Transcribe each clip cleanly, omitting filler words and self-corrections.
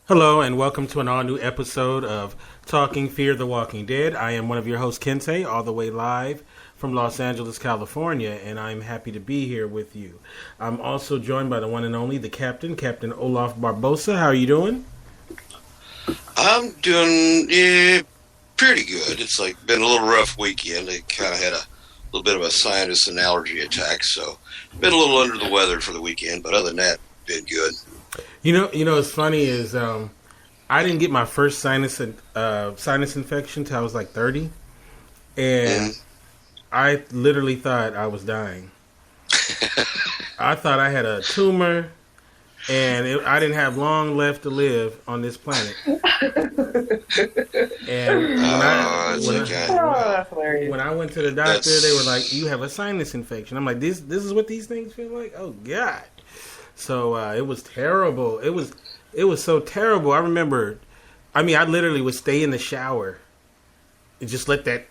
Hello and welcome to an all-new episode of Talking Fear the Walking Dead. I am one of your hosts, Kente, all the way live from Los Angeles, California, and I'm happy to be here with you. I'm also joined by the one and only, the Captain, Captain Olaf Barbosa. How are you doing? I'm doing pretty good. It's been a little rough weekend. I kind of had a little bit of a sinus and allergy attack, so been a little under the weather for the weekend, but other than that, been good. You know what's funny is I didn't get my first sinus infection till I was like 30, and I literally thought I was dying. I thought I had a tumor, and I didn't have long left to live on this planet. And when I went to the doctor, they were like, "You have a sinus infection." I'm like, "This is what these things feel like." Oh God. So it was terrible. It was so terrible. I remember, I literally would stay in the shower and just let that,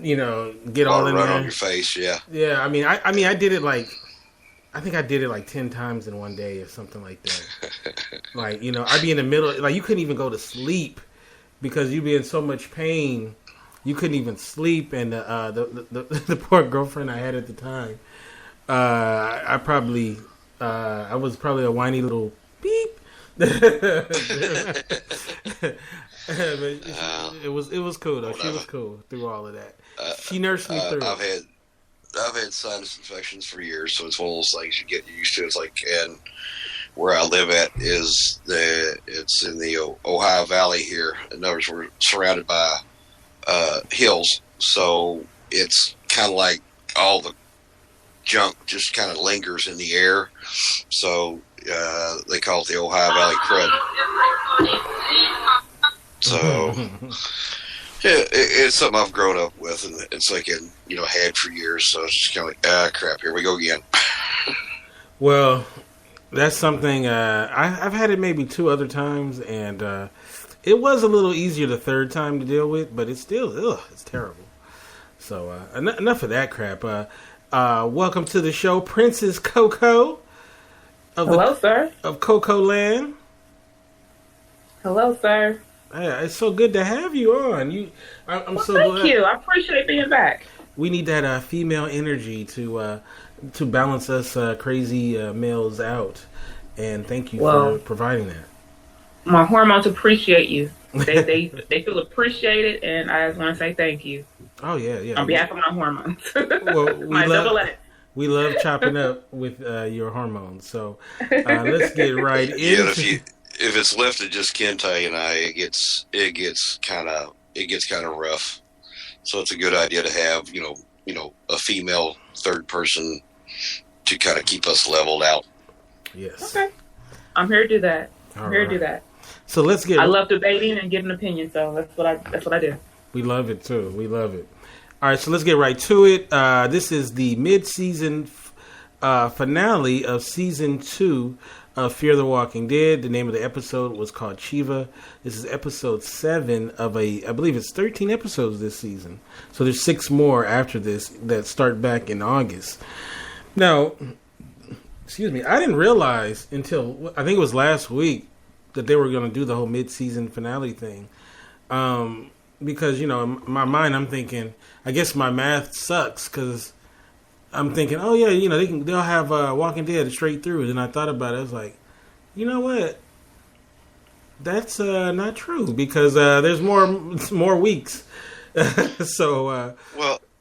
get all in run there. On your face, yeah. Yeah, I did it I think I did it like 10 times in one day or something like that. I'd be in the middle, you couldn't even go to sleep because you'd be in so much pain. You couldn't even sleep, and the poor girlfriend I had at the time, I was probably a whiny little beep. It was cool though. She was cool through all of that. She nursed me through. I've had sinus infections for years, so it's one of those things you get used to. And where I live at it's in the Ohio Valley here. In other words, we're surrounded by hills, so it's kind of like all the junk just kind of lingers in the air, so they call it the Ohio Valley crud. So yeah, it's something I've grown up with, and it's had for years. So it's just kind of like, crap, here we go again. Well, that's something I've had it maybe 2 other times, and it was a little easier the third time to deal with, but it's still it's terrible. So enough of that crap. Welcome to the show, Princess Coco. Hello, sir. Of Coco Land. Hello, sir. Yeah, it's so good to have you on. I'm so thank glad. you. I appreciate being back. We need that female energy to balance us crazy males out, and thank you for providing that. My hormones appreciate you. They feel appreciated, and I just want to say thank you. Oh yeah. On behalf of my hormones. Well, we love chopping up with your hormones. So let's get right into. If it's left to just Kente and I, it gets kind of rough. So it's a good idea to have a female third person to kind of keep us leveled out. Yes. Okay. I'm here to do that. Do that. So let's get. I love debating and getting an opinion. So that's what I do. We love it too. We love it. All right, so let's get right to it. This is the mid-season finale of season 2 of Fear the Walking Dead. The name of the episode was called Shiva. This is episode 7 of I believe it's 13 episodes this season. So there's 6 more after this that start back in August. Now, excuse me, I didn't realize until I think it was last week that they were going to do the whole mid-season finale thing. Because, in my mind, I'm thinking, I guess my math sucks because I'm thinking, oh yeah, they'll have Walking Dead straight through. And then I thought about it. I was like, you know what? That's not true because there's more weeks. So,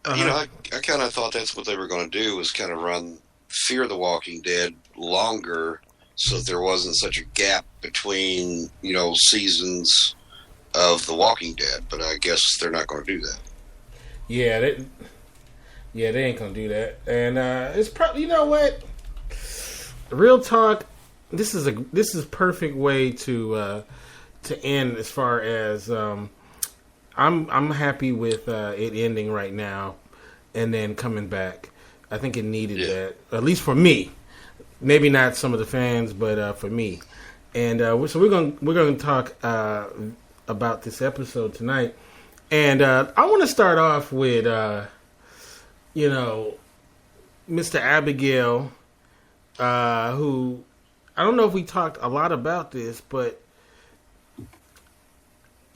I kind of thought that's what they were going to do was kind of run Fear the Walking Dead longer so that there wasn't such a gap between, seasons of The Walking Dead, but I guess they're not going to do that. Yeah, they ain't going to do that. And it's probably, you know what? Real talk, this is perfect way to end as far as I'm happy with it ending right now and then coming back. I think it needed that, at least for me. Maybe not some of the fans, but for me. And so we're going to talk about this episode tonight, and I want to start off with Mr. Abigail, who I don't know if we talked a lot about this, but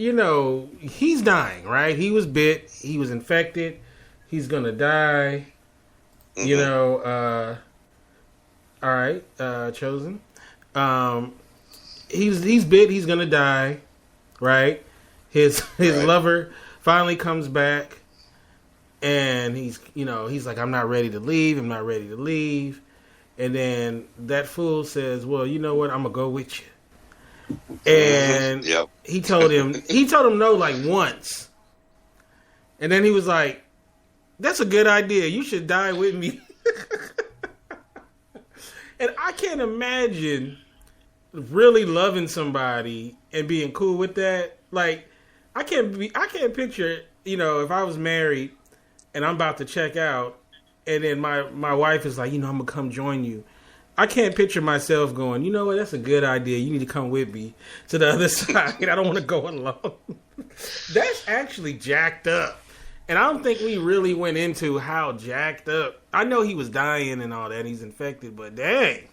he's dying, right? He was bit. He was infected. He's going to die. Mm-hmm. All right, Chosen. He's bit. He's going to die, right? His lover finally comes back, and he's like, I'm not ready to leave. I'm not ready to leave. And then that fool says, well, you know what? I'm going to go with you. And he told him no like once. And then he was like, that's a good idea. You should die with me. And I can't imagine really loving somebody and being cool with that. Like, I can't picture, if I was married and I'm about to check out and then my wife is like, I'm going to come join you. I can't picture myself going, you know what, that's a good idea. You need to come with me to the other side. I don't want to go alone. That's actually jacked up. And I don't think we really went into how jacked up. I know he was dying and all that. He's infected, but dang.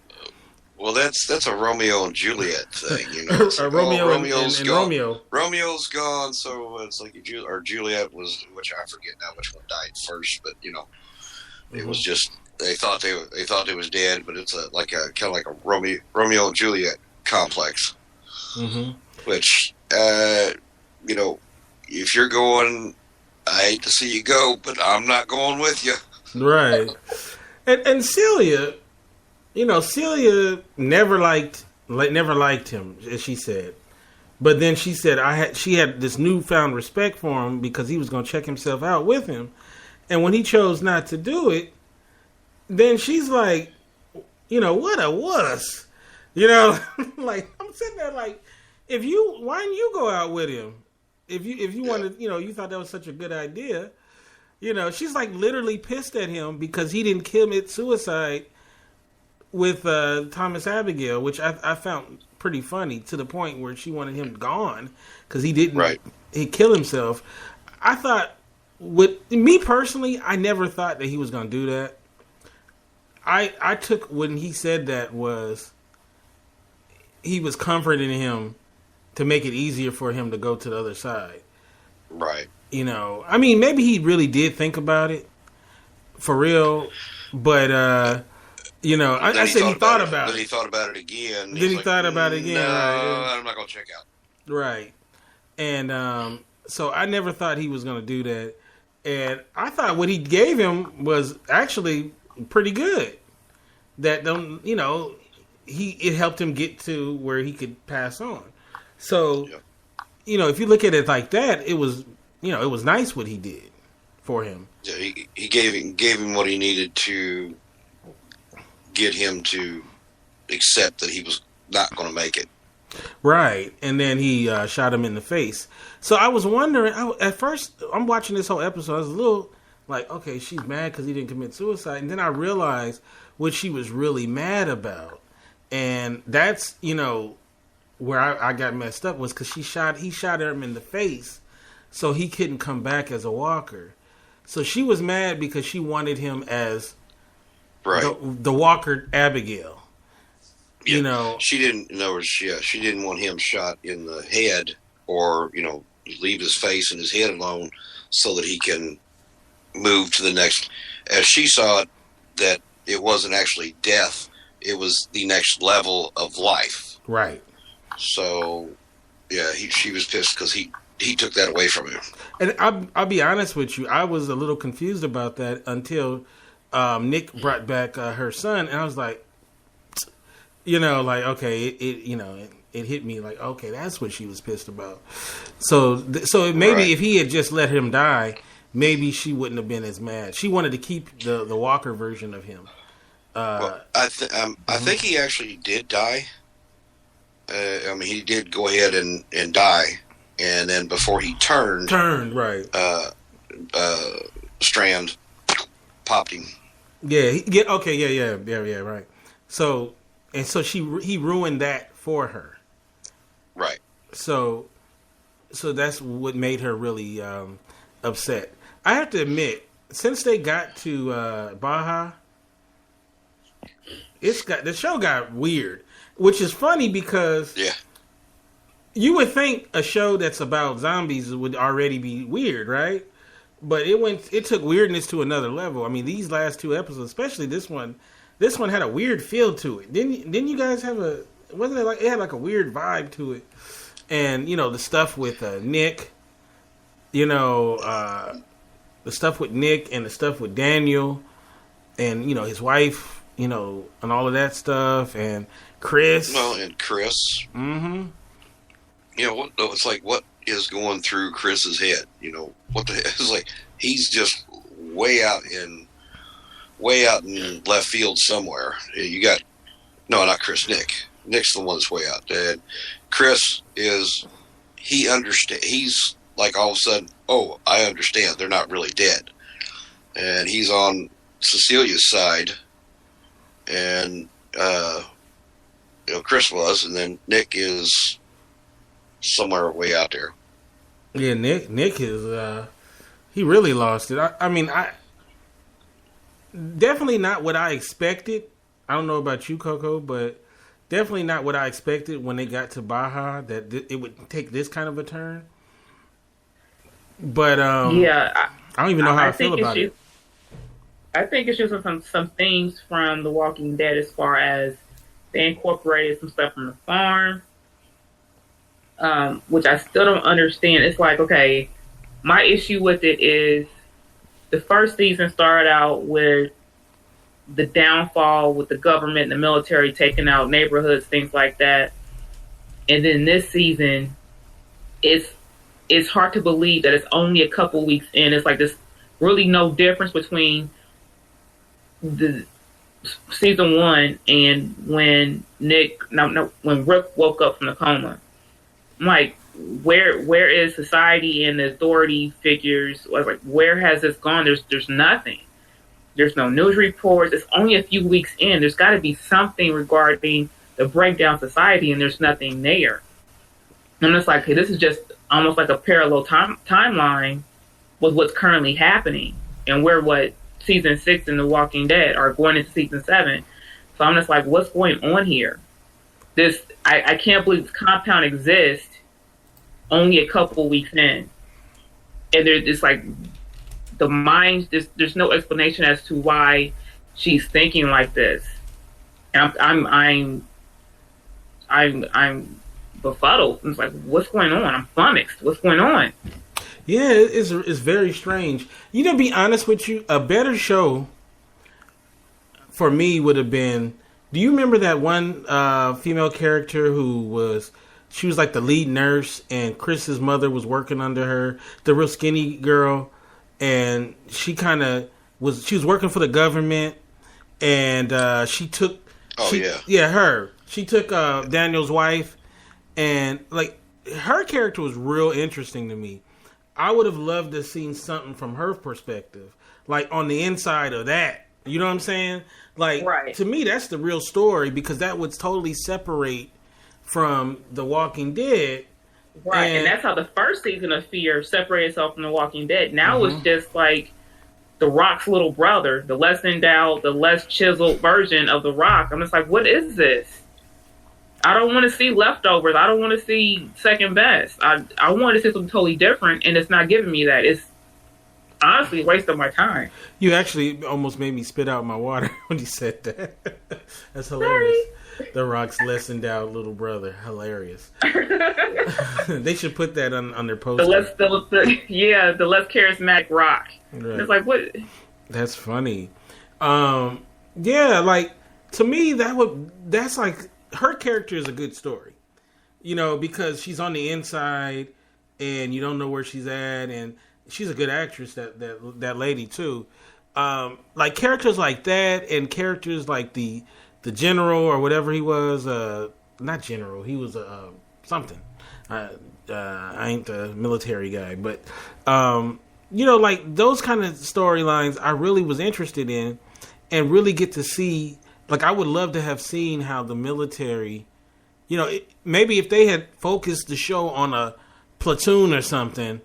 Well, that's a Romeo and Juliet thing, It's like, Romeo's and gone. Romeo. Romeo's gone, so it's like Juliet was, which I forget now which one died first, but it was just they thought they was dead, but it's kind of like a Romeo and Juliet complex. Mm-hmm. Which if you're going, I hate to see you go, but I'm not going with you. Right. And Celia, Celia never liked him, as she said. But then she said she had this newfound respect for him because he was going to check himself out with him. And when he chose not to do it, then she's like, what a wuss. Like, I'm sitting there like, why didn't you go out with him? If you wanted, you thought that was such a good idea. She's like literally pissed at him because he didn't commit suicide with Thomas Abigail, which I found pretty funny, to the point where she wanted him gone because he didn't he kill himself. I thought, with me personally, I never thought that he was going to do that. I took when he said that was he was comforting him to make it easier for him to go to the other side. Right. I mean, maybe he really did think about it for real, but I said he thought about it. Then he thought about it again. Then he thought about it again. No, right. I'm not going to check out. Right. And so I never thought he was going to do that. And I thought what he gave him was actually pretty good. That it helped him get to where he could pass on. So, if you look at it like that, it was nice what he did for him. Yeah, he gave him what he needed to get him to accept that he was not going to make it. Right, and then he shot him in the face. So I was wondering, at first, I'm watching this whole episode, I was a little like, okay, she's mad because he didn't commit suicide. And then I realized what she was really mad about. And that's, where I got messed up was because he shot him in the face so he couldn't come back as a walker. So she was mad because she wanted him as the walker Abigail. Yeah. She didn't. In other words, she didn't want him shot in the head, or leave his face and his head alone, so that he can move to the next. As she saw it, that it wasn't actually death; it was the next level of life. Right. So, she was pissed because he took that away from him. And I'll be honest with you, I was a little confused about that until Nick brought back her son, and I was like, okay, it hit me like, okay, that's what she was pissed about. So maybe if he had just let him die, maybe she wouldn't have been as mad. She wanted to keep the Walker version of him. I think he actually did die. He did go ahead and die, and then before he turned right. Strand popped him. Yeah, right. So he ruined that for her. Right. So that's what made her really upset. I have to admit, since they got to Baja, the show got weird, which is funny because You would think a show that's about zombies would already be weird, right? But it took weirdness to another level. I mean, these last two episodes, especially this one had a weird feel to it. Didn't you guys have wasn't it like, it had like a weird vibe to it? And, the stuff with Nick, the stuff with Nick and the stuff with Daniel and, his wife, and all of that stuff, and Chris. Well, and Chris. Mm-hmm. It's like, what is going through Chris's head? What the hell? It's like, he's just way out in left field somewhere. You got, no, not Chris, Nick. Nick's the one that's way out. And Chris he's like, all of a sudden, oh, I understand. They're not really dead. And he's on Cecilia's side. And, Chris was, and then Nick is somewhere way out there. Yeah, Nick is, he really lost it. I mean, definitely not what I expected. I don't know about you, Coco, but definitely not what I expected when they got to Baja, that it would take this kind of a turn. But, I don't even know how I feel about it. I think it's just some things from The Walking Dead as far as they incorporated some stuff from the farm, which I still don't understand. It's like, okay, my issue with it is the first season started out with the downfall with the government and the military taking out neighborhoods, things like that. And then this season, it's hard to believe that it's only a couple weeks in. It's like there's really no difference between the season 1 and when when Rick woke up from the coma. I'm like, where is society and the authority figures? Like, where has this gone? There's nothing. There's no news reports. It's only a few weeks in. There's got to be something regarding the breakdown society, and there's nothing there. And it's like, hey, this is just almost like a parallel timeline with what's currently happening, and what season 6 in The Walking Dead are going into season 7. So I'm just like, what's going on here? I can't believe this compound exists only a couple weeks in, and it's like the mind. There's no explanation as to why she's thinking like this, and I'm befuddled. It's like, what's going on? I'm flummoxed. What's going on? Yeah, it's very strange. To be honest with you, a better show for me would have been. Do you remember that one female character she was like the lead nurse, and Chris's mother was working under her, the real skinny girl, and she was working for the government, and she took. Her. She took Daniel's wife, and like her character was real interesting to me. I would have loved to have seen something from her perspective, like on the inside of that. You know what I'm saying? Like, right. To me, that's the real story, because that would totally separate from The Walking Dead. Right, and that's how the first season of Fear separated itself from The Walking Dead. Now it's just like The Rock's little brother, the less endowed, the less chiseled version of The Rock. I'm just like, what is this? I don't want to see leftovers. I don't want to see second best. I want to see something totally different, and it's not giving me that. It's honestly a waste of my time. You actually almost made me spit out my water when you said that. That's hilarious. Sorry. The Rock's less endowed little brother. Hilarious. They should put that on their poster. The less charismatic Rock. Right. It's like, what? That's funny. Like, to me, that's like, her character is a good story. Because she's on the inside and you don't know where she's at, and she's a good actress, that lady too. Like characters like that, and characters like the general or whatever he was, not general, he was something. I ain't the military guy, but like those kind of storylines I really was interested in, and really get to see. Like, I would love to have seen how the military, maybe if they had focused the show on a platoon or something,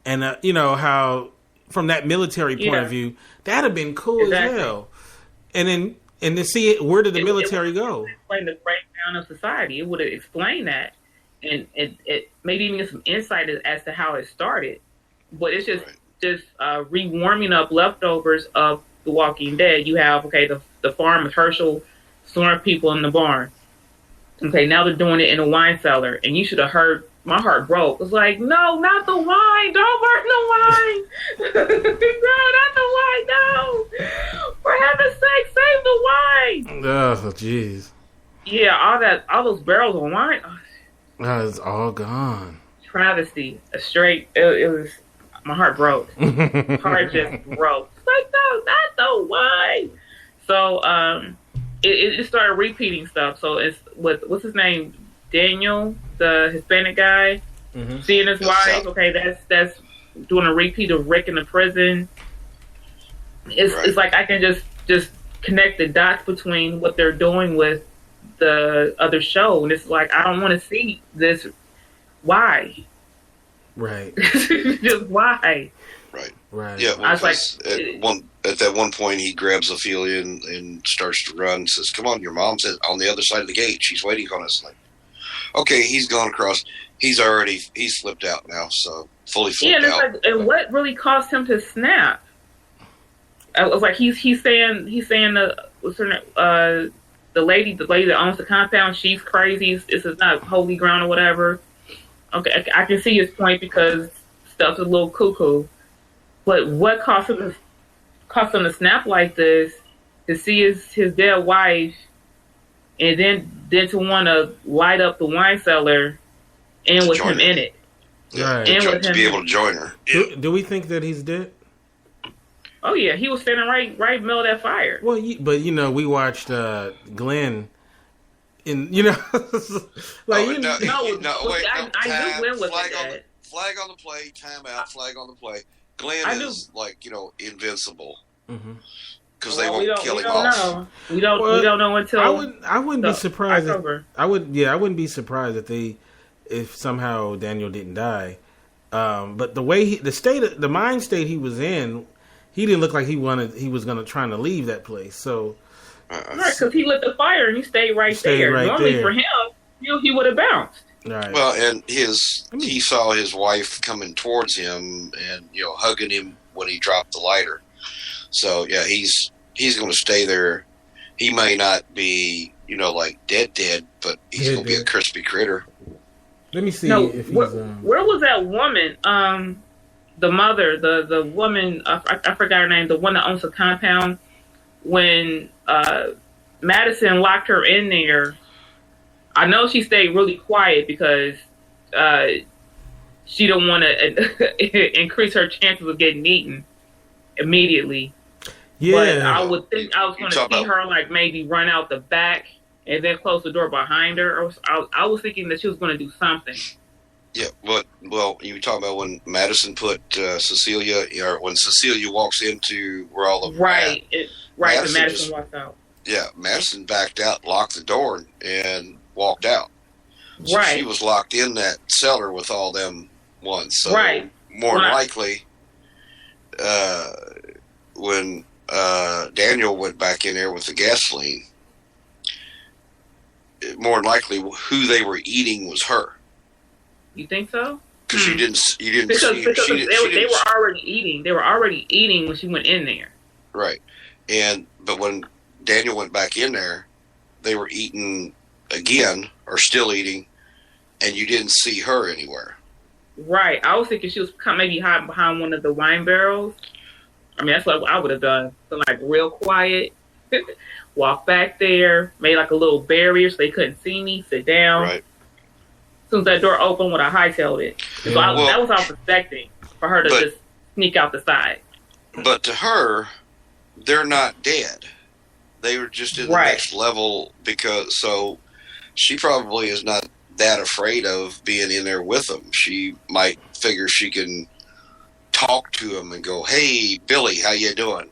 and how from that military point of view, that'd have been cool as hell. And to see where did the military go? Explain the breakdown of society. It would have explained that, and it maybe even get some insight as to how it started. But it's just rewarming up leftovers of The Walking Dead. You have the farm with Herschel, storing people in the barn. Okay, now they're doing it in a wine cellar, and you should have heard. My heart broke. It was like, no, not the wine. Don't burn the wine. No, not the wine. No. For heaven's sake, save the wine. Oh, jeez. Yeah, all those barrels of wine. Oh, it's all gone. Travesty. It was, my heart broke. Heart just broke. It's like, no, not the wine. So, it just started repeating stuff. So it's what's his name? Daniel, the Hispanic guy, seeing his wife. Okay, that's doing a repeat of Rick in the prison. It's like I can just connect the dots between what they're doing with the other show, and it's like I don't want to see this. Why? Right. Just why? Right. Yeah. Well, I was like, at that one point, he grabs Ophelia and starts to run. And says, "Come on, your mom's on the other side of the gate. She's waiting on us." Like, okay, he's gone across. He's flipped out now, so fully flipped out. Like, and what really caused him to snap? I was like, he's saying the lady that owns the compound, she's crazy. This is not holy ground or whatever. Okay, I can see his point because stuff's a little cuckoo. But what caused him to snap like this? To see his dead wife, and then to want to light up the wine cellar, and with him in it. Yeah, right. To be able to join her. Do we think that he's dead? Oh yeah, he was standing right in the middle of that fire. Well, but we watched Glenn, like wait, I knew Glenn was dead. Flag on the play, timeout. Flag on the play. Glenn is invincible. Because they won't kill him off. We don't know until I wouldn't be surprised. I wouldn't be surprised if somehow Daniel didn't die. But the way the mind state he was in, he didn't look like he was trying to leave that place. So because he lit the fire and he stayed right there. Normally for him, he would have bounced. Right. Well, and he saw his wife coming towards him and hugging him when he dropped the lighter. So yeah, he's going to stay there. He may not be dead, but he's going to be a crispy critter. Let me see if he's. Where was that woman? The mother, the woman. I forgot her name. The one that owns the compound. When Madison locked her in there, I know she stayed really quiet because she don't want to increase her chances of getting eaten immediately. Yeah, but I would think I was going to see her maybe run out the back and then close the door behind her. I was thinking that she was going to do something. Yeah, but you were talking about when Madison put Cecilia, or when Cecilia walks into where all of them Madison walked out. Yeah, Madison backed out, locked the door, and walked out. So she was locked in that cellar with all them ones. So more than likely, when Daniel went back in there with the gasoline, more than likely who they were eating was her. You think so? Because you didn't because see. Because they were already eating. They were already eating when she went in there. Right, but when Daniel went back in there, they were eating again, or still eating, and you didn't see her anywhere. Right. I was thinking she was maybe hiding behind one of the wine barrels. I mean, that's what I would have done. So, real quiet, walk back there, made a little barrier so they couldn't see me, sit down. Right. As soon as that door opened, when I hightailed it. So that was what I was expecting, for her to just sneak out the side. But to her, they're not dead. They were just in the next level so she probably is not that afraid of being in there with them. She might figure she can talk to him and go, "Hey, Billy, how you doing?"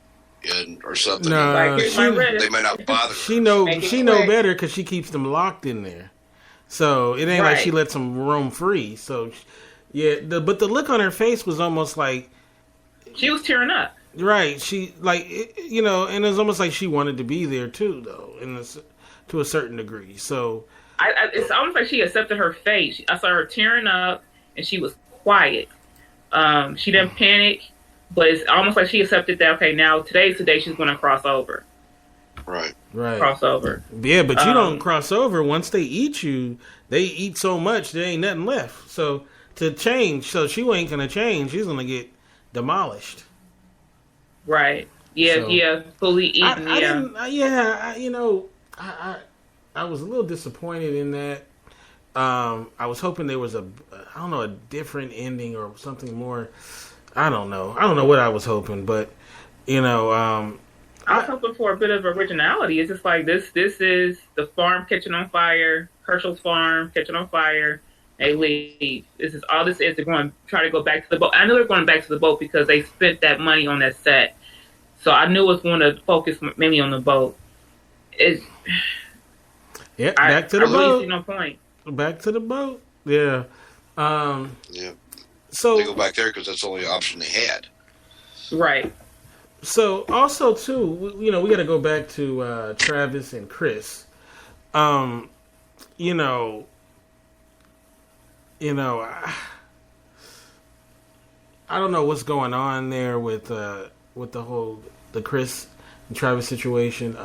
or something. No, they may not bother. She know better because she keeps them locked in there. So it ain't like she lets them roam free. So but the look on her face was almost like she was tearing up. Right, she and it was almost like she wanted to be there too, though, to a certain degree. So It's almost like she accepted her fate. I saw her tearing up, and she was quiet. She didn't panic, but it's almost like she accepted that. Okay, now today's the day she's going to cross over. Right. Crossover. Yeah, but you don't cross over. Once they eat you, they eat so much there ain't nothing left. So to change, so she ain't gonna change. She's gonna get demolished. Right. Yeah. So, yeah. Fully eaten. I was a little disappointed in that. I was hoping there was a different ending or something more. I don't know what I was hoping, but I was hoping for a bit of originality. It's just like this is the farm catching on fire, Herschel's farm catching on fire. They leave. This is all this is. They're going to try to go back to the boat. I knew they were going back to the boat because they spent that money on that set. So I knew it was going to focus maybe on the boat. Back to the boat. Really see no point. Back to the boat. Yeah. Yeah. So they go back there because that's the only option they had. Right. So also too, we got to go back to Travis and Chris. I don't know what's going on there with the Chris and Travis situation.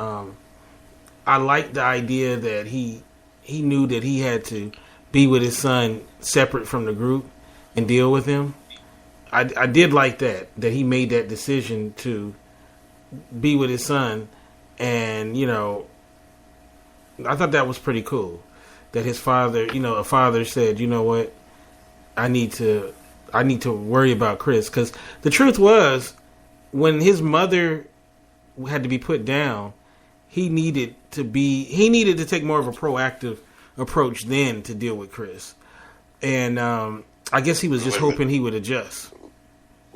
I like the idea that he knew that he had to be with his son separate from the group and deal with him. I did like that he made that decision to be with his son, and I thought that was pretty cool. That his father, a father said, you know what, I need to worry about Chris, because the truth was, when his mother had to be put down, he needed to take more of a proactive approach then to deal with Chris, and I guess he was just hoping he would adjust.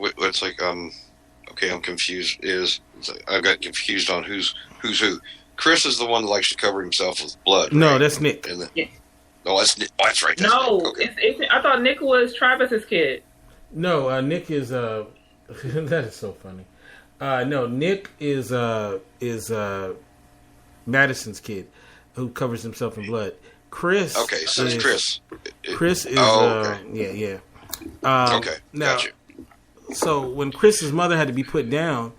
It's like okay, I'm confused. I got confused on who's who. Chris is the one that likes to cover himself with blood. No, right? that's Nick. Yeah. No, that's Nick. Oh, that's right. That's no, Nick. Okay. I thought Nick was Travis's kid. No, Nick is that is so funny. No, Nick is Madison's kid who covers himself in blood. Chris. Okay, so it's Chris. Chris is. Okay. Yeah. Okay, now, gotcha. So when Chris's mother had to be put down,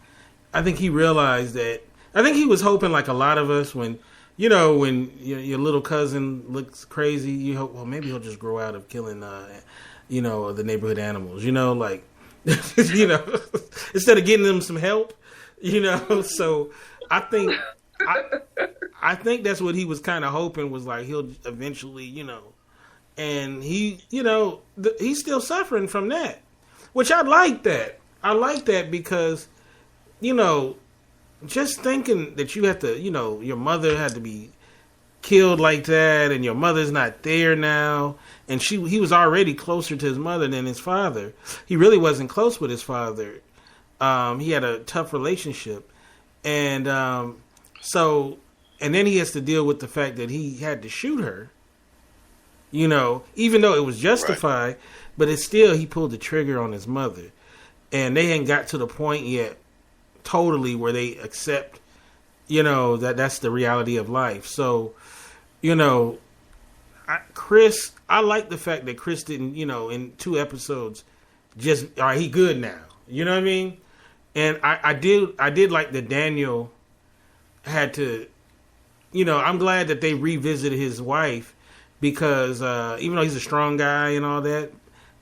I think he realized that. I think he was hoping, like a lot of us, when your little cousin looks crazy, you hope, well, maybe he'll just grow out of killing, the neighborhood animals. Like, instead of getting them some help, So I think that's what he was kind of hoping, was like he'll eventually, and he, he's still suffering from that. Which I like that. I like that because, just thinking that you have to, your mother had to be killed like that, and your mother's not there now, and he was already closer to his mother than his father. He really wasn't close with his father. He had a tough relationship, and and then he has to deal with the fact that he had to shoot her. Even though it was justified. Right. But it's still, he pulled the trigger on his mother. And they ain't got to the point yet, totally, where they accept, that's the reality of life. So, Chris, I like the fact that Chris didn't, in 2 episodes, just, all right, he good now. You know what I mean? And I did like that Daniel had to, I'm glad that they revisited his wife, because even though he's a strong guy and all that,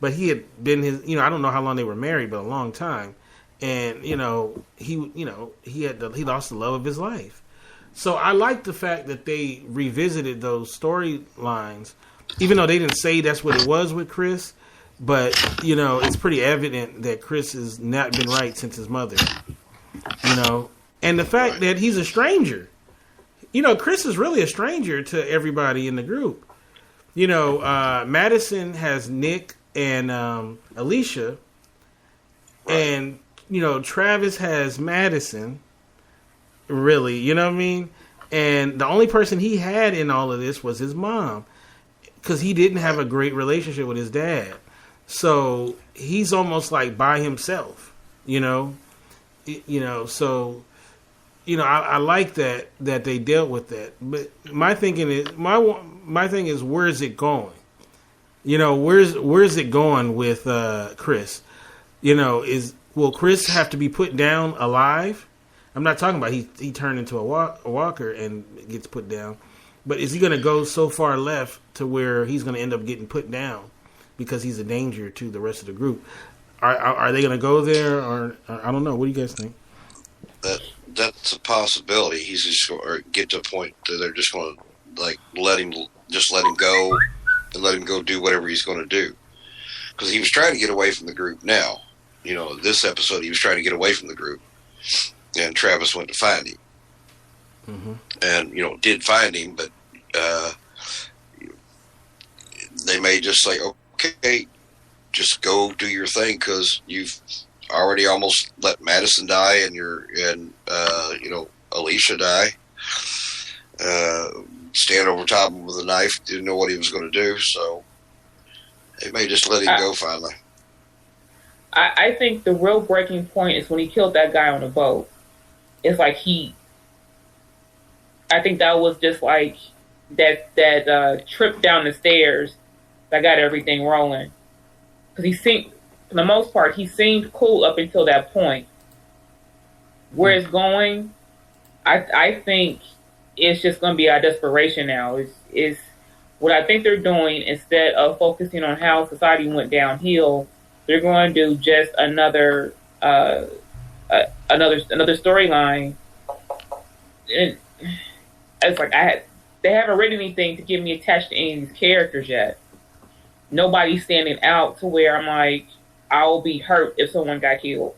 but he had been I don't know how long they were married, but a long time. And, he lost the love of his life. So I like the fact that they revisited those storylines, even though they didn't say that's what it was with Chris. But, it's pretty evident that Chris has not been right since his mother, and the fact that he's a stranger. Chris is really a stranger to everybody in the group. Madison has Nick and Alicia, right. And Travis has Madison, really, you know what I mean? And the only person he had in all of this was his mom, because he didn't have a great relationship with his dad. So he's almost like by himself, so I like that they dealt with that. But my thinking is my thing is, where is it going? Where's it going with Chris? Will Chris have to be put down alive? I'm not talking about he turned into a walker and gets put down, but is he going to go so far left to where he's going to end up getting put down because he's a danger to the rest of the group? Are they going to go there, or I don't know? What do you guys think? That's a possibility. He's just going to get to a point that they're just going to let him go and let him go do whatever he's going to do, because he was trying to get away from the group. Now, this episode he was trying to get away from the group, and Travis went to find him, and did find him, but they may just say, okay, just go do your thing, because you've already almost let Madison die and Alicia die. Stand over top of him with a knife, didn't know what he was going to do, so they may just let him go finally. I think the real breaking point is when he killed that guy on the boat. It's like I think that was just like that trip down the stairs that got everything rolling. Because he seemed, for the most part, he seemed cool up until that point. Where it's going, I think it's just going to be our desperation now. Is what I think they're doing, instead of focusing on how society went downhill, they're going to do just another storyline. And it's like they haven't written anything to get me attached to any of these characters yet. Nobody's standing out to where I'm like, I'll be hurt if someone got killed.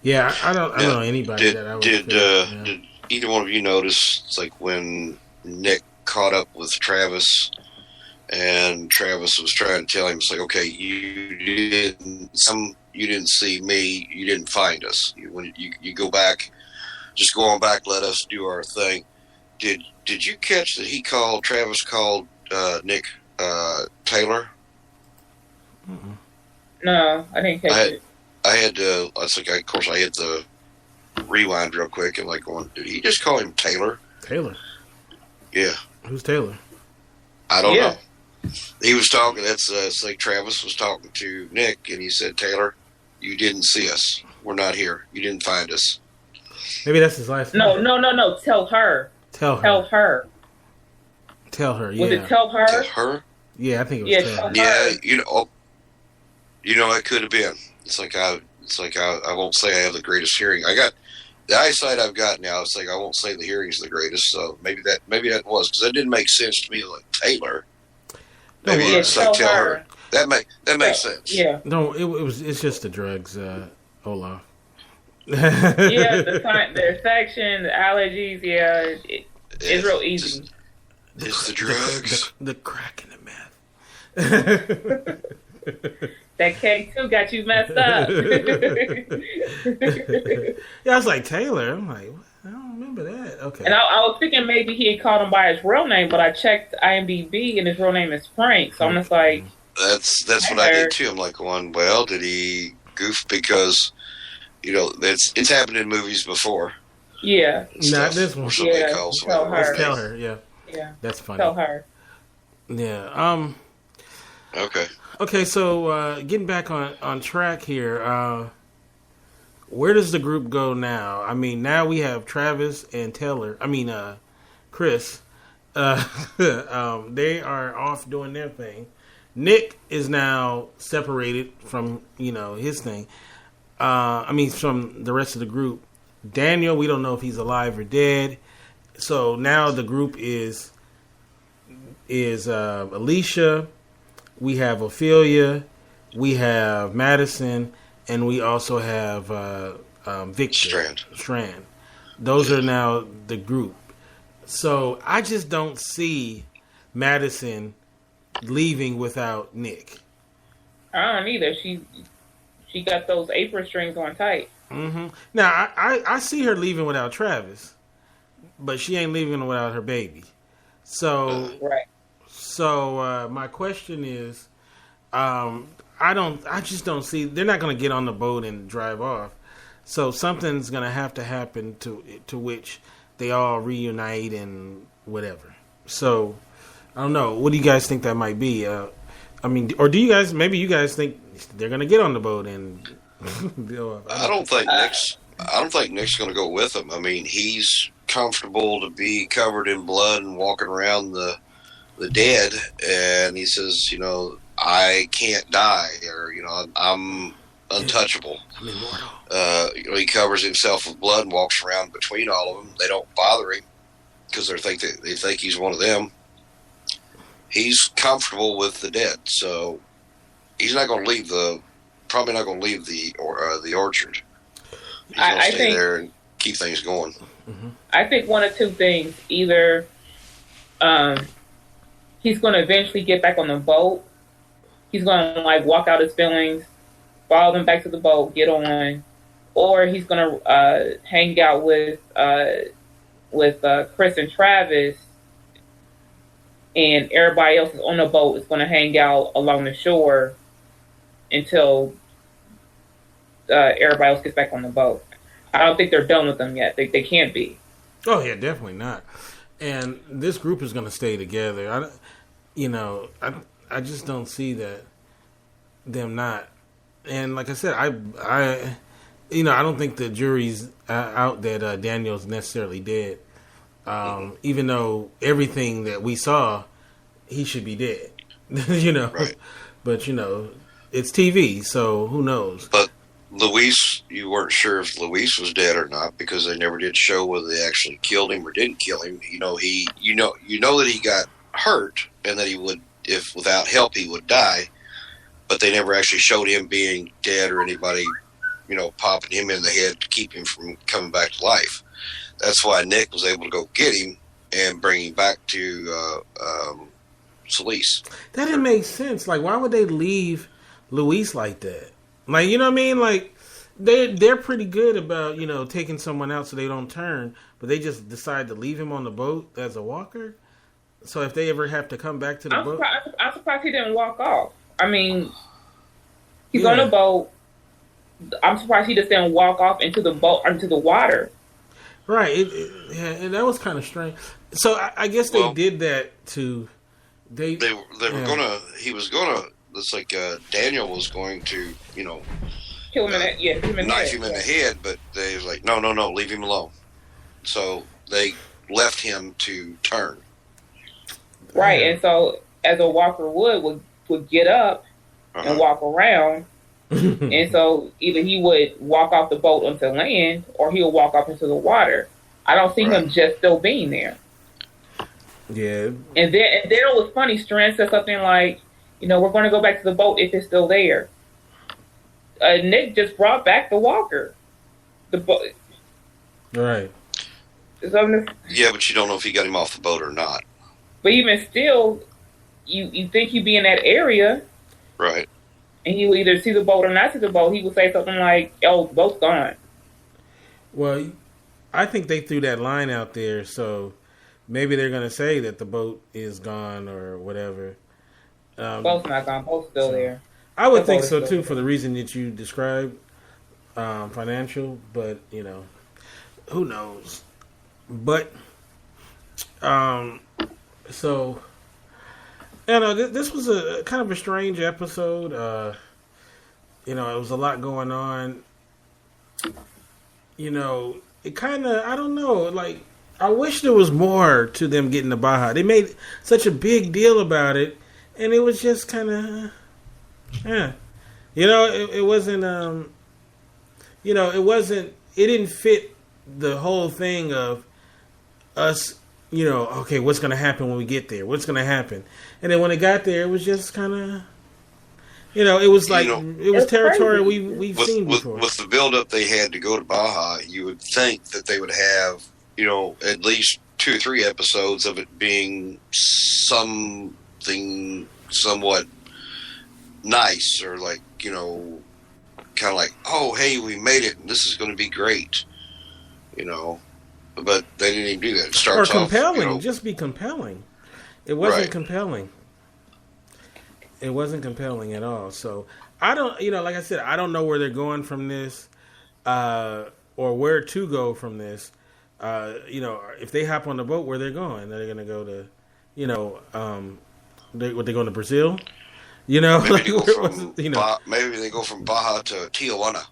Yeah, I don't know anybody that I would. Did either one of you notice, it's like when Nick caught up with Travis, and Travis was trying to tell him, it's like, okay, you didn't see me, you didn't find us. When you go back, just go on back, let us do our thing. Did you catch that Travis called Nick Taylor? Mm-mm. No, I didn't catch it. I had to. Of course, I had to rewind real quick and going, did he just call him Taylor? Taylor. Yeah. Who's Taylor? I don't know. He was talking. It's like Travis was talking to Nick, and he said, "Taylor, you didn't see us. We're not here. You didn't find us." Maybe that's his last name. No. Tell her. Tell her. Yeah. Was it tell her? Tell her. Yeah, I think it was tell her. Yeah, it could have been. It's like I won't say I have the greatest hearing. I got the eyesight I've got now. It's like I won't say the hearing's the greatest. So maybe that was, because that didn't make sense to me. Like Taylor, maybe it's like tell her. That makes sense. Yeah. No, it's just the drugs, Olaf. Yeah, the infection, the allergies. Yeah, it's real easy. It's the drugs. The crack in the meth. That K2 got you messed up. Yeah, I was like, Taylor. I'm like, I don't remember that. Okay. And I was thinking maybe he had called him by his real name, but I checked IMDb and his real name is Frank. So I'm just like, that's what I did too. I'm like, well, did he goof? Because it's happened in movies before. Yeah. Not this one. Yeah. Tell her. Yeah. Yeah. That's funny. Tell her. Yeah. Okay, so getting back on track here, where does the group go now? I mean, now we have Travis and Chris. They are off doing their thing. Nick is now separated from, his thing. From the rest of the group. Daniel, we don't know if he's alive or dead. So now the group is Alicia. We have Ophelia, we have Madison, and we also have Victor Strand. Those are now the group. So I just don't see Madison leaving without Nick. I don't either. She got those apron strings on tight. Mm-hmm. Now I see her leaving without Travis, but she ain't leaving without her baby. So right. So my question is, I just don't see, they're not going to get on the boat and drive off. So something's going to happen to which they all reunite and whatever. So I don't know. What do you guys think that might be? I mean, or do you guys? Maybe you guys think they're going to get on the boat and? I don't think Nick's going to go with them. I mean, he's comfortable to be covered in blood and walking around the dead, and he says, I can't die, or I'm untouchable. I'm immortal. He covers himself with blood and walks around between all of them. They don't bother him because they think he's one of them. He's comfortable with the dead, so he's not going to leave probably not going to leave the orchard. He's going to stay there and keep things going. Mm-hmm. I think one of two things: either he's going to eventually get back on the boat. He's going to walk out his feelings, follow them back to the boat, get on, or he's going to hang out with Chris and Travis, and everybody else is on the boat is going to hang out along the shore until everybody else gets back on the boat. I don't think they're done with them yet. They can't be. Oh yeah, definitely not. And this group is going to stay together. I just don't see them not. And like I said, I don't think the jury's out that Daniel's necessarily dead. Even though everything that we saw, he should be dead. Right. But it's TV, so who knows? But Luis, you weren't sure if Luis was dead or not because they never did show whether they actually killed him or didn't kill him. You know that he got hurt and that he would, if without help, he would die. But they never actually showed him being dead or anybody, popping him in the head to keep him from coming back to life. That's why Nick was able to go get him and bring him back to Solis. That didn't make sense. Like, why would they leave Luis like that? Like, you know what I mean? Like, they're pretty good about, taking someone out so they don't turn, but they just decide to leave him on the boat as a walker? So if they ever have to come back to the boat... I'm surprised he didn't walk off. I mean, he's on the boat. I'm surprised he just didn't walk off into the boat, into the water. Right. And that was kind of strange. So I guess they did that to... They were gonna... He was gonna... It's like Daniel was going to, kill him knife him in the head, but they was like, no, leave him alone. So they left him to turn. Right, and so as a walker would get up and walk around, and so either he would walk off the boat onto land, or he would walk off into the water. I don't see him just still being there. Yeah. And there it was funny. Strand said something like, we're going to go back to the boat if it's still there. Nick just brought back the walker. The boat. Right. Yeah, but you don't know if he got him off the boat or not. But even still, you think he'd be in that area. Right. And he would either see the boat or not see the boat. He would say something like, the boat's gone. Well, I think they threw that line out there, so maybe they're going to say that the boat is gone or whatever. Boat's not gone. Boat's still there. I would think so too, for the reason that you described, financial. But who knows? But so this was a kind of a strange episode. It was a lot going on. It kind of, I don't know, like, I wish there was more to them getting to Baja. They made such a big deal about it. And it was just kind of, it wasn't, it didn't fit the whole thing of us, okay, what's going to happen when we get there? What's going to happen? And then when it got there, it was just kind of, it was like, it was territory we've seen before. With the build-up they had to go to Baja, you would think that they would have, at least 2 or 3 episodes of it being something somewhat nice, or like, kind of like, oh, hey, we made it and this is going to be great, but they didn't even do that. It starts or compelling, just be compelling. It wasn't compelling. It wasn't compelling at all. So I don't, like I said, I don't know where they're going from this. or where to go from this. If they hop on the boat, where they're going, they're going to go to, they're going to Brazil. Maybe they go from maybe they go from Baja to Tijuana.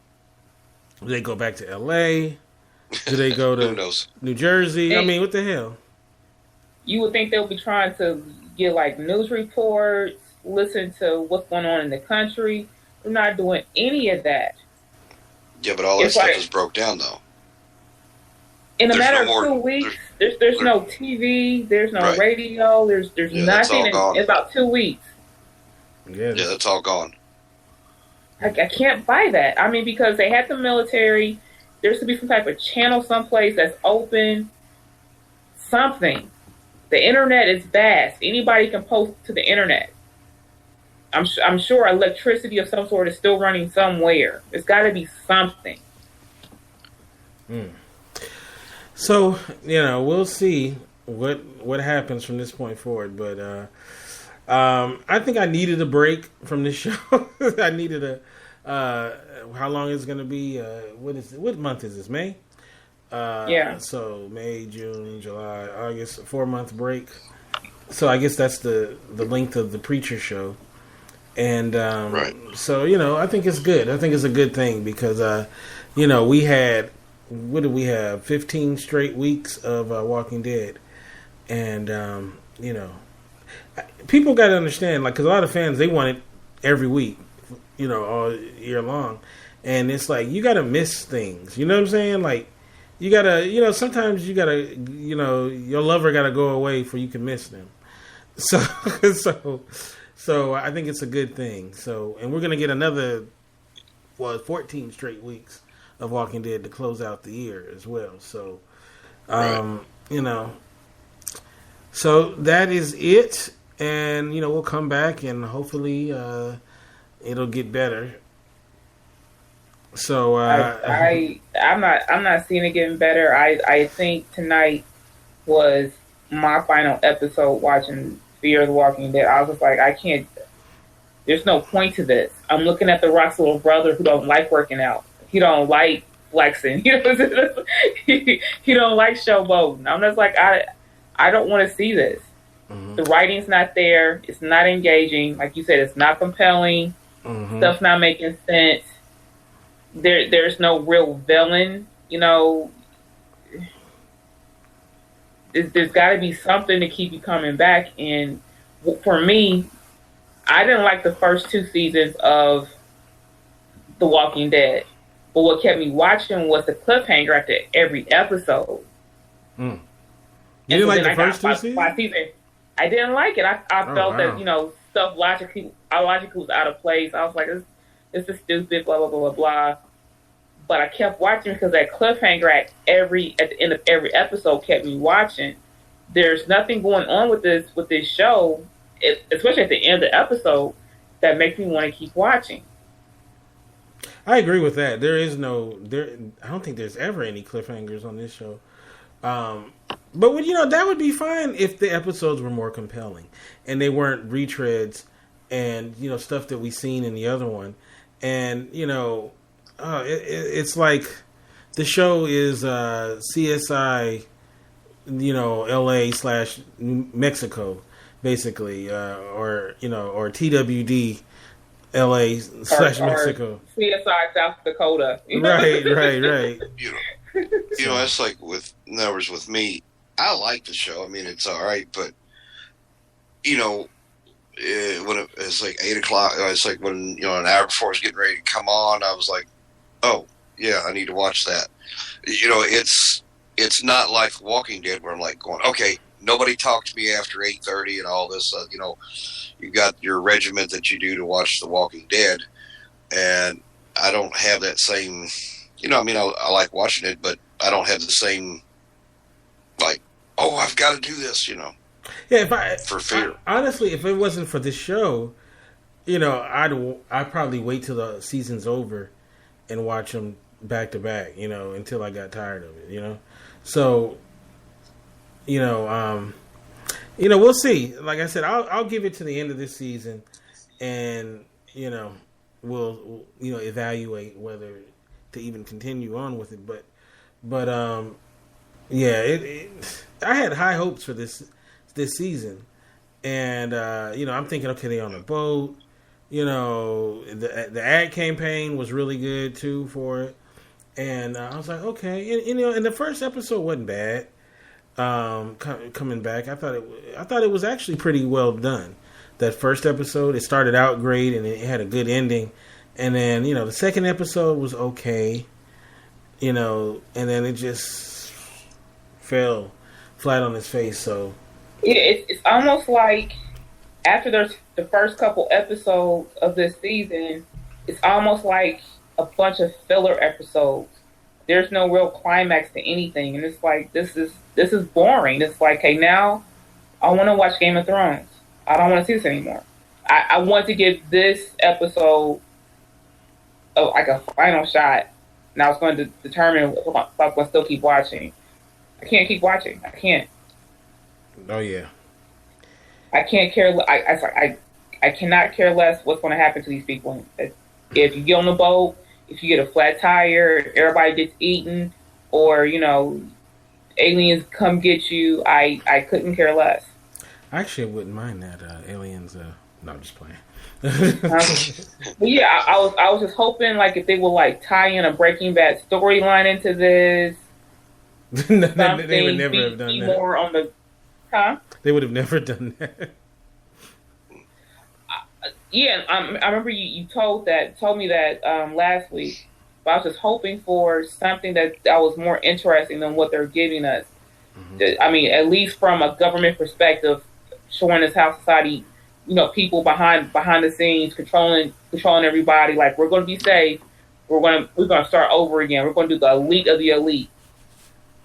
Do they go back to L.A.? Do they go to New Jersey? I mean, what the hell? You would think they'll be trying to get like news reports, listen to what's going on in the country. They're not doing any of that. Yeah, but all that stuff is broke down though. In a matter of 2 weeks, there's no TV, there's no radio, there's nothing in about 2 weeks. Yeah, that's all gone. I can't buy that. I mean, because they had the military, there should be some type of channel someplace that's open. Something. The internet is vast. Anybody can post to the internet. I'm sure electricity of some sort is still running somewhere. There's got to be something. So, we'll see what happens from this point forward. But I think I needed a break from this show. I needed how long is it going to be? What month is this? May? Yeah. So May, June, July, August, 4-month break. So I guess that's the length of the Preacher show. And so, I think it's good. I think it's a good thing because, we had, what did we have? 15 straight weeks of Walking Dead. And, people got to understand, like, because a lot of fans, they want it every week, all year long. And it's like, you got to miss things. You know what I'm saying? Like, you got to, sometimes you got to, your lover got to go away for you can miss them. So I think it's a good thing. So, and we're going to get another, 14 straight weeks of Walking Dead to close out the year as well. So, so that is it. And, we'll come back and hopefully it'll get better. So I'm not seeing it getting better. I think tonight was my final episode watching Fear the Walking Dead. I was just like, I can't. There's no point to this. I'm looking at the Rock's little brother who don't like working out. He don't like flexing. He don't like showboating. I'm just like, I don't want to see this. Mm-hmm. The writing's not there. It's not engaging. Like you said, it's not compelling. Mm-hmm. Stuff's not making sense. There's no real villain. There's got to be something to keep you coming back. And for me, I didn't like the first 2 seasons of The Walking Dead. But what kept me watching was the cliffhanger after every episode. You didn't like the first 2 seasons? I didn't like it. I felt that, stuff logically was out of place. I was like, this is stupid, blah, blah, blah, blah, blah. But I kept watching because that cliffhanger at the end of every episode kept me watching. There's nothing going on with this show, especially at the end of the episode, that makes me want to keep watching. I agree with that. I don't think there's ever any cliffhangers on this show. But that would be fine if the episodes were more compelling and they weren't retreads and stuff that we've seen in the other one. And it's like the show is CSI, LA / Mexico, basically, or TWD LA / Mexico. CSI South Dakota. Right. It's like with me. I like the show. I mean, it's all right, but when it's like 8 o'clock, it's like when an hour before it's getting ready to come on, I was like, oh yeah, I need to watch that. It's not like Walking Dead where I'm like going, okay, nobody talk to me after 8:30 and all this. You've got your regiment that you do to watch The Walking Dead, and I don't have that same. I like watching it, but I don't have the same. Like, oh, I've got to do this. Yeah, for fear. Honestly, if it wasn't for this show, I'd probably wait till the season's over and watch them back to back, until I got tired of it, So, we'll see. Like I said, I'll give it to the end of this season, and we'll evaluate whether to even continue on with it. But yeah, I had high hopes for this season, and I'm thinking, okay, they on a boat. The ad campaign was really good too for it, and I was like, okay, and the first episode wasn't bad. Coming back, I thought it was actually pretty well done. That first episode, it started out great and it had a good ending, and then the second episode was okay, and then it just fell flat on its face. So yeah, it's almost like after the first couple episodes of this season, it's almost like a bunch of filler episodes. There's no real climax to anything, and it's like this is boring. It's like, hey, now I want to watch Game of Thrones. I don't want to see this anymore. I want to give this episode like a final shot, and I was going to determine if I'm going to still keep watching. I can't keep watching. I can't. Oh yeah. I can't care. I cannot care less what's going to happen to these people. If you get on the boat, if you get a flat tire, everybody gets eaten, or aliens come get you, I couldn't care less. I actually wouldn't mind that aliens. No, I'm just playing. But yeah, I was just hoping like if they would like tie in a Breaking Bad storyline into this. They would never have done that. More on the, huh? They would have never done that. Yeah, I remember you told me that last week. But I was just hoping for something that was more interesting than what they're giving us. Mm-hmm. I mean, at least from a government perspective, showing us how society, people behind the scenes controlling everybody. Like, we're going to be safe. We're going to start over again. We're going to do the elite of the elite.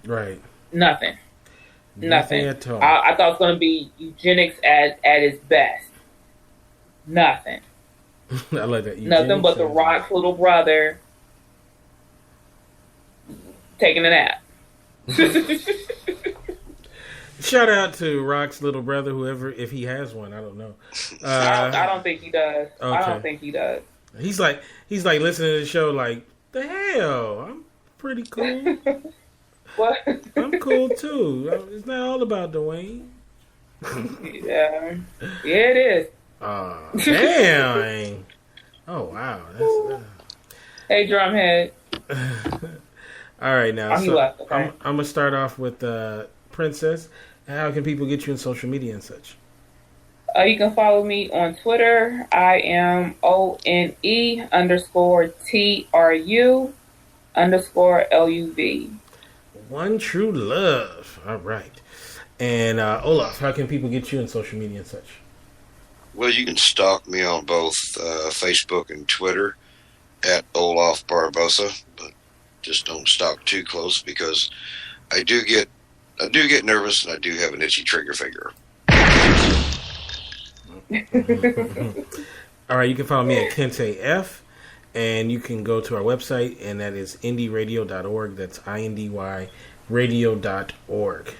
Right. Nothing at all. I thought it was going to be eugenics at its best. Nothing. I like that. Nothing but The Rock's little brother taking a nap. Shout out to Rock's little brother, whoever, if he has one. I don't know. I don't think he does. Okay. I don't think he does. He's like listening to the show like, the hell, I'm pretty cool. What? I'm cool too. It's not all about Dwayne. Yeah, it is. Damn. Oh wow. Hey, drumhead. All right, now. He left. Okay. I'm gonna start off with Princess. How can people get you in social media and such? You can follow me on Twitter. I am ONE_TRU_LUV. One True Love. All right. And Olaf, how can people get you in social media and such? Well, you can stalk me on both Facebook and Twitter at Olaf Barbosa, but just don't stalk too close because I do get nervous and I do have an itchy trigger finger. All right, you can follow me at Kente F, and you can go to our website, and that is indyradio.org. That's INDY radio.org.